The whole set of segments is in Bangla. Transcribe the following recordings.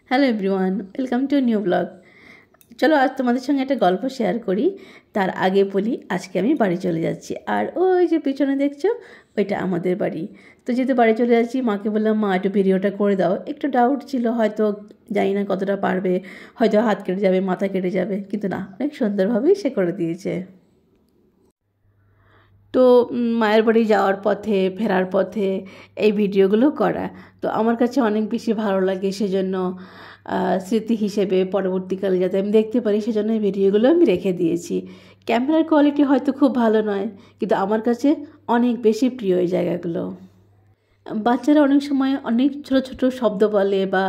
Hello everyone, welcome to new blog. চলো আজ তোমাদের সঙ্গে একটা গল্প শেয়ার করি। তার আগে বলি আজকে আমি বাড়ি চলে যাচ্ছি, আর ওই যে পিছনে দেখছো ওইটা আমাদের বাড়ি। তো যেহেতু বাড়ি চলে যাচ্ছি, মাকে বললাম মা একটু ভিডিওটা করে দাও। একটু ডাউট ছিল, হয়তো জানি না কতটা পারবে, হয়তো হাত কেটে যাবে, মাথা কেটে যাবে, কিন্তু না, অনেক সুন্দরভাবেই সে করে দিয়েছে। তো মায়ের বাড়ি যাওয়ার পথে ফেরার পথে এই ভিডিওগুলো করা তো আমার কাছে অনেক বেশি ভালো লাগে, সেজন্য স্মৃতি হিসেবে পরবর্তীকালে যাতে আমি দেখতে পারি সেজন্য এই ভিডিওগুলো আমি রেখে দিয়েছি। ক্যামেরার কোয়ালিটি হয়তো খুব ভালো নয়, কিন্তু আমার কাছে অনেক বেশি প্রিয় এই জায়গাগুলো। বাচ্চারা অনেক সময় অনেক ছোট ছোট শব্দ বলে বা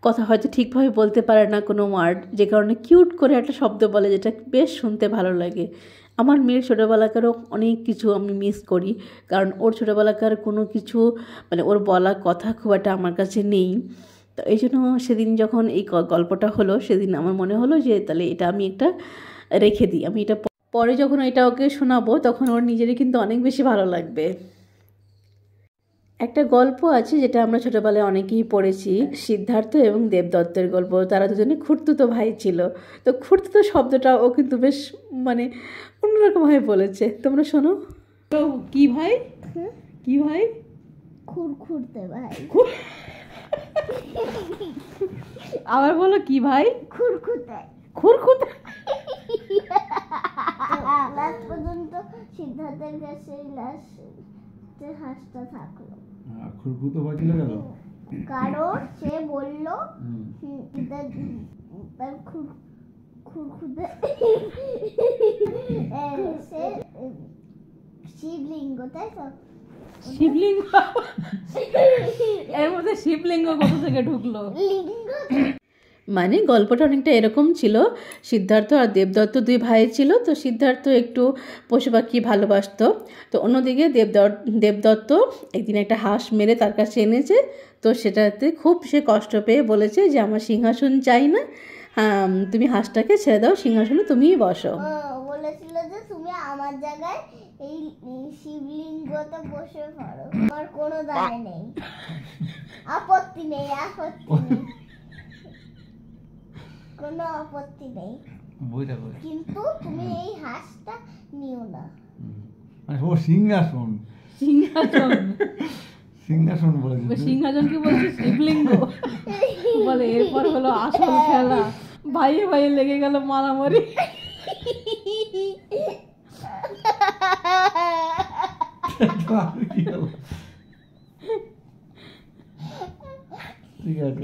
কথা হয়তো ঠিকভাবে বলতে পারে না কোনো ওয়ার্ড, যে কারণে কিউট করে একটা শব্দ বলে যেটা বেশ শুনতে ভালো লাগে। আমার মেয়ের ছোটোবেলাকারও অনেক কিছু আমি মিস করি, কারণ ওর ছোটোবেলাকার কোনো কিছু মানে ওর বলা কথা খুব একটা আমার কাছে নেই। তো এই জন্য সেদিন যখন এই গল্পটা হলো, সেদিন আমার মনে হলো যে তাহলে এটা আমি একটা রেখে দিই। আমি এটা পরে যখন এটা ওকে শোনাবো তখন ওর নিজেরই কিন্তু অনেক বেশি ভালো লাগবে। একটা গল্প আছে যেটা আমরা ছোটোবেলায় অনেকেই পড়েছি, সিদ্ধার্থ এবং দেবদত্তের গল্প। তারা দুজনে খুড়তুতো ভাই ছিল। তো খুড়তুতো শব্দটা ও কিন্তু বেশ মানে অন্যরকমভাবে বলেছে, তোমরা শোনো। তো কি ভাই? কি ভাই? খুরখুরতে ভাই। আবার বলো, কি ভাই? খুরখুতে। খুরখুতে। লাস্ট পর্যন্ত সিদ্ধার্থের কাছে লাস্টের হাসটা থাকলো। খুরখুতো হয়েছিল কেন? কারণ সে বলল তার খুরখুতে সে শিবলিঙ্গ, তাই তো? শিবলিঙ্গ? এর মধ্যে শিবলিঙ্গ কোথা থেকে ঢুকলো? লিঙ্গ মানে গল্পটা অনেকটা এরকম ছিল, সিদ্ধার্থ আর দেবদত্ত দুই ভাই ছিল। তো সিদ্ধার্থ একটু পশু পাখি ভালোবাসত, তো অন্যদিকে দেবদত্ত একদিন একটা হাঁস মেরে তার কাছে এনেছে। তো সেটাতে খুব সে কষ্ট পেয়ে বলেছে যে আমার সিংহাসন চাই না, তুমি হাঁসটাকে ছেড়ে দাও, সিংহাসনে তুমিই বসো। বলেছিল যে তুমি আমার জায়গায় এই শিবলিঙ্গতে বসে পড়ো, আমার কোনো দায় নেই, আপত্তি নেই, কোনো আপত্তি নেই, কিন্তু তুমি এই হাঁসটা নিও না। মানে ও সিংহাসন সিংহাসন সিংহাসন বলেছে, সিংহাসন কি বলছে? শিবলিঙ্গ বলে। এরপর হলো আসল খেলা, ভাইয়ে ভাইয়ে লেগে গেল মারামারি। ঠিক আছে।